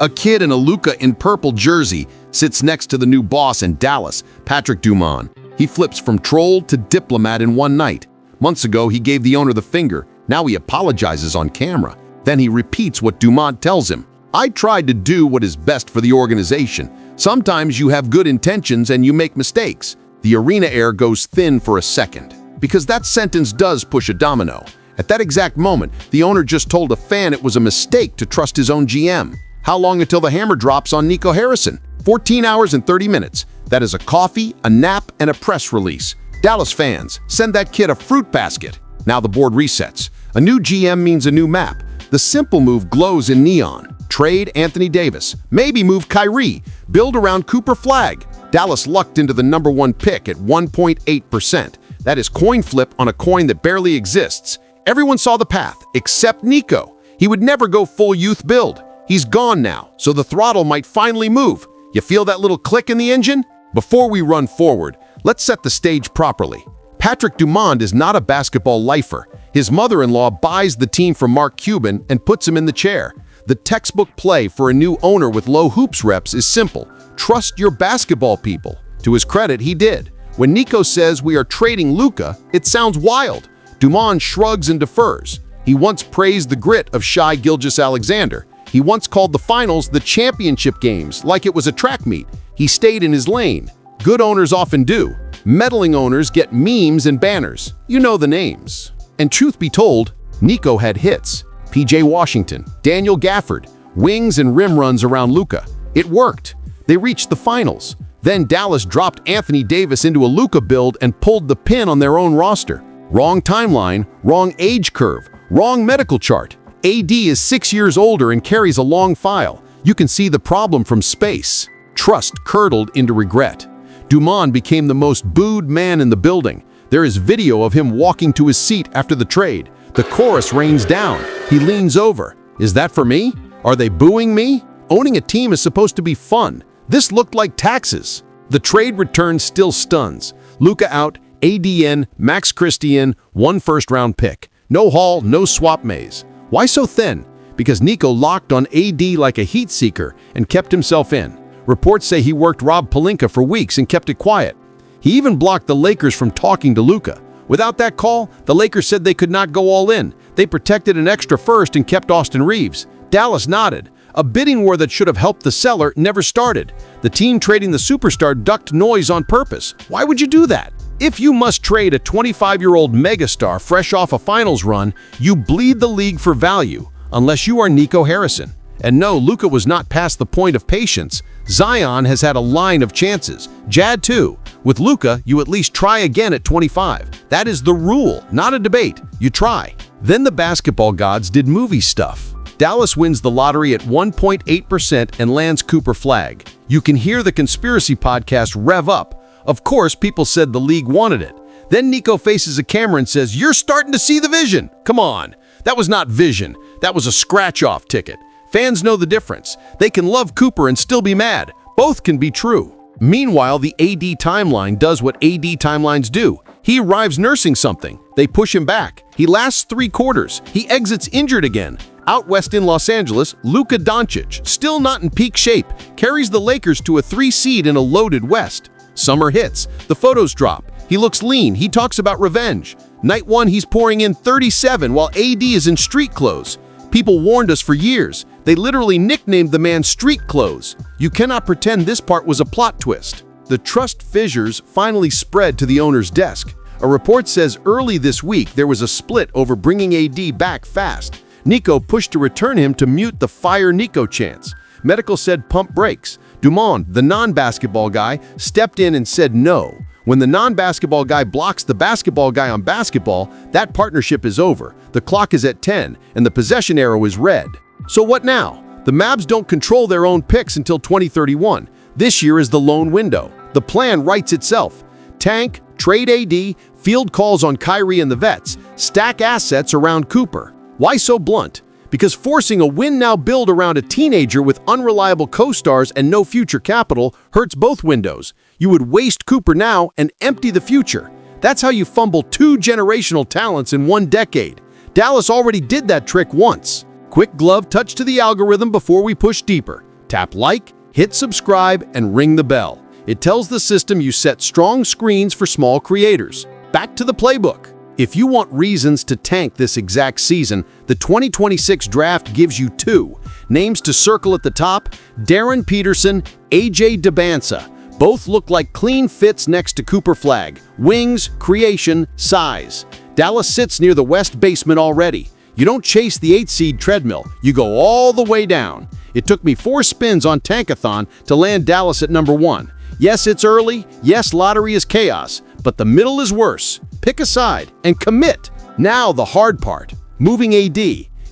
A kid in a Luka in purple jersey sits next to the new boss in Dallas, Patrick Dumont. He flips from troll to diplomat in one night. Months ago, he gave the owner the finger. Now he apologizes on camera. Then he repeats what Dumont tells him. I tried to do what is best for the organization. Sometimes you have good intentions and you make mistakes. The arena air goes thin for a second, because that sentence does push a domino. At that exact moment, the owner just told a fan it was a mistake to trust his own GM. How long until the hammer drops on Nico Harrison? 14 hours and 30 minutes. That is a coffee, a nap, and a press release. Dallas fans, send that kid a fruit basket. Now the board resets. A new GM means a new map. The simple move glows in neon. Trade Anthony Davis. Maybe move Kyrie. Build around Cooper Flagg. Dallas lucked into the #1 pick at 1.8%. That is coin flip on a coin that barely exists. Everyone saw the path, except Nico. He would never go full youth build. He's gone now, so the throttle might finally move. You feel that little click in the engine? Before we run forward, let's set the stage properly. Patrick Dumont is not a basketball lifer. His mother-in-law buys the team from Mark Cuban and puts him in the chair. The textbook play for a new owner with low hoops reps is simple. Trust your basketball people. To his credit, he did. When Nico says we are trading Luka, it sounds wild. Dumont shrugs and defers. He once praised the grit of Shai Gilgeous-Alexander. He once called the finals the championship games, like it was a track meet. He stayed in his lane. Good owners often do. Meddling owners get memes and banners. You know the names. And truth be told, Nico had hits. PJ Washington, Daniel Gafford, wings and rim runs around Luka. It worked. They reached the finals. Then Dallas dropped Anthony Davis into a Luka build and pulled the pin on their own roster. Wrong timeline, wrong age curve, wrong medical chart. AD is 6 years older and carries a long file. You can see the problem from space. Trust curdled into regret. Dumont became the most booed man in the building. There is video of him walking to his seat after the trade. The chorus rains down. He leans over. Is that for me? Are they booing me? Owning a team is supposed to be fun. This looked like taxes. The trade return still stuns. Luka out, ADN, Max Christian, 1 first-round pick. No haul, no swap maze. Why so thin? Because Nico locked on AD like a heat seeker and kept himself in. Reports say he worked Rob Pelinka for weeks and kept it quiet. He even blocked the Lakers from talking to Luka. Without that call, the Lakers said they could not go all in. They protected an extra first and kept Austin Reeves. Dallas nodded. A bidding war that should have helped the seller never started. The team trading the superstar ducked noise on purpose. Why would you do that? If you must trade a 25-year-old megastar fresh off a finals run, you bleed the league for value, unless you are Nico Harrison. And no, Luka was not past the point of patience. Zion has had a line of chances. Jad too. With Luka, you at least try again at 25. That is the rule, not a debate. You try. Then the basketball gods did movie stuff. Dallas wins the lottery at 1.8% and lands Cooper Flagg. You can hear the conspiracy podcast rev up. Of course, people said the league wanted it. Then Nico faces a camera and says, "You're starting to see the vision." Come on. That was not vision. That was a scratch-off ticket. Fans know the difference. They can love Cooper and still be mad. Both can be true. Meanwhile, the AD timeline does what AD timelines do. He arrives nursing something. They push him back. He lasts 3 quarters. He exits injured again. Out west in Los Angeles, Luka Doncic, still not in peak shape, carries the Lakers to a 3 seed in a loaded West. Summer hits. The photos drop. He looks lean. He talks about revenge. Night 1, he's pouring in 37 while AD is in street clothes. People warned us for years. They literally nicknamed the man Street Clothes. You cannot pretend this part was a plot twist. The trust fissures finally spread to the owner's desk. A report says early this week there was a split over bringing AD back fast. Nico pushed to return him to mute the Fire Nico chants. Medical said pump brakes. Dumont, the non-basketball guy, stepped in and said no. When the non-basketball guy blocks the basketball guy on basketball, that partnership is over. The clock is at 10, and the possession arrow is red. So what now? The Mavs don't control their own picks until 2031. This year is the lone window. The plan writes itself. Tank, trade AD, field calls on Kyrie and the vets, stack assets around Cooper. Why so blunt? Because forcing a win-now build around a teenager with unreliable co-stars and no future capital hurts both windows. You would waste Cooper now and empty the future. That's how you fumble 2 generational talents in 1 decade. Dallas already did that trick once. Quick glove touch to the algorithm before we push deeper. Tap like, hit subscribe, and ring the bell. It tells the system you set strong screens for small creators. Back to the playbook. If you want reasons to tank this exact season, the 2026 draft gives you two. Names to circle at the top: Darryn Peterson, Dybantsa. Both look like clean fits next to Cooper Flagg. Wings, creation, size. Dallas sits near the west basement already. You don't chase the 8th seed treadmill, you go all the way down. It took me 4 spins on Tankathon to land Dallas at number 1. Yes, it's early. Yes, lottery is chaos. But the middle is worse. Pick a side and commit. Now the hard part. Moving AD.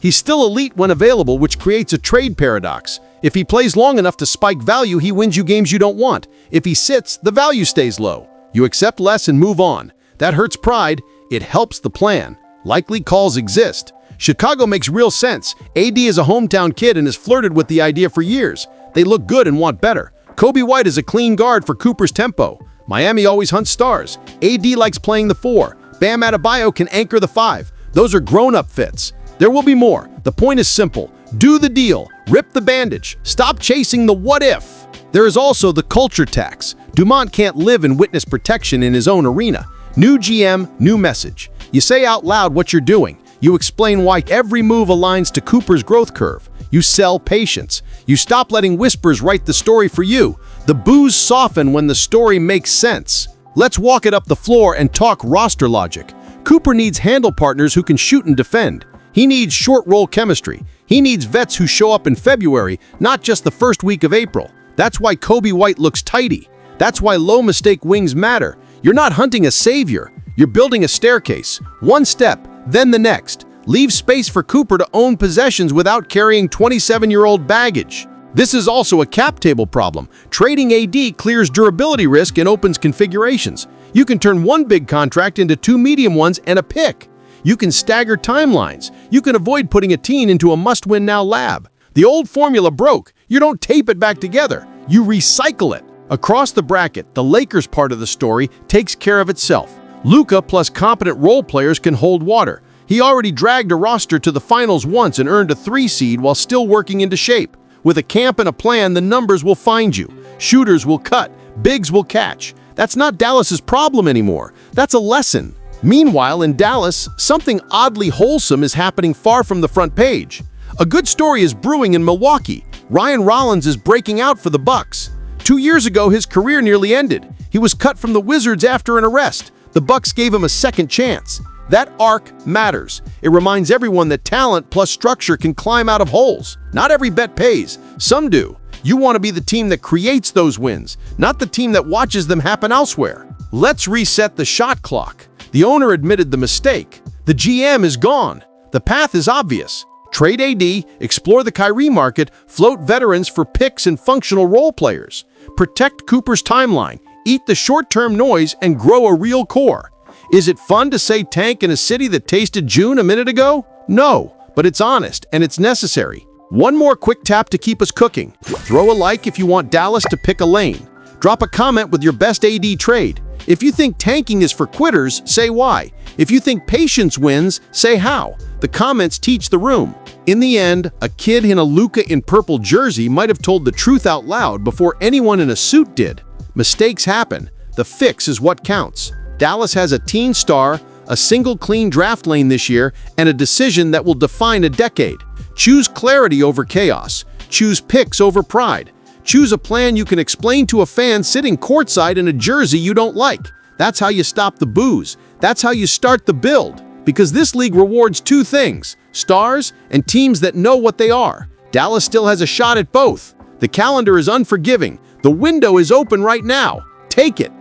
He's still elite when available, which creates a trade paradox. If he plays long enough to spike value, he wins you games you don't want. If he sits, the value stays low. You accept less and move on. That hurts pride. It helps the plan. Likely calls exist. Chicago makes real sense. AD is a hometown kid and has flirted with the idea for years. They look good and want better. Coby White is a clean guard for Cooper's tempo. Miami always hunts stars. AD likes playing the 4. Bam Adebayo can anchor the 5. Those are grown-up fits. There will be more. The point is simple. Do the deal. Rip the bandage. Stop chasing the what if. There is also the culture tax. Dumont can't live in witness protection in his own arena. New GM, new message. You say out loud what you're doing. You explain why every move aligns to Cooper's growth curve. You sell patience. You stop letting whispers write the story for you. The boos soften when the story makes sense. Let's walk it up the floor and talk roster logic. Cooper needs handle partners who can shoot and defend. He needs short roll chemistry. He needs vets who show up in February, not just the first week of April. That's why Coby White looks tidy. That's why low mistake wings matter. You're not hunting a savior. You're building a staircase. One step, then the next. Leave space for Cooper to own possessions without carrying 27-year-old baggage. This is also a cap table problem. Trading AD clears durability risk and opens configurations. You can turn one big contract into 2 medium ones and a pick. You can stagger timelines. You can avoid putting a teen into a must-win-now lab. The old formula broke. You don't tape it back together. You recycle it. Across the bracket, the Lakers part of the story takes care of itself. Luka plus competent role players can hold water. He already dragged a roster to the finals once and earned a 3 seed while still working into shape. With a camp and a plan, the numbers will find you. Shooters will cut. Bigs will catch. That's not Dallas's problem anymore. That's a lesson. Meanwhile, in Dallas, something oddly wholesome is happening far from the front page. A good story is brewing in Milwaukee. Ryan Rollins is breaking out for the Bucks. 2 years ago, his career nearly ended. He was cut from the Wizards after an arrest. The Bucks gave him a second chance. That arc matters. It reminds everyone that talent plus structure can climb out of holes. Not every bet pays. Some do. You want to be the team that creates those wins, not the team that watches them happen elsewhere. Let's reset the shot clock. The owner admitted the mistake. The GM is gone. The path is obvious. Trade AD, explore the Kyrie market, float veterans for picks and functional role players. Protect Cooper's timeline, eat the short-term noise, and grow a real core. Is it fun to say tank in a city that tasted June a minute ago? No, but it's honest and it's necessary. One more quick tap to keep us cooking. Throw a like if you want Dallas to pick a lane. Drop a comment with your best AD trade. If you think tanking is for quitters, say why. If you think patience wins, say how. The comments teach the room. In the end, a kid in a Luka in purple jersey might have told the truth out loud before anyone in a suit did. Mistakes happen. The fix is what counts. Dallas has a teen star, a single clean draft lane this year, and a decision that will define a decade. Choose clarity over chaos. Choose picks over pride. Choose a plan you can explain to a fan sitting courtside in a jersey you don't like. That's how you stop the boos. That's how you start the build. Because this league rewards 2 things: stars and teams that know what they are. Dallas still has a shot at both. The calendar is unforgiving. The window is open right now. Take it.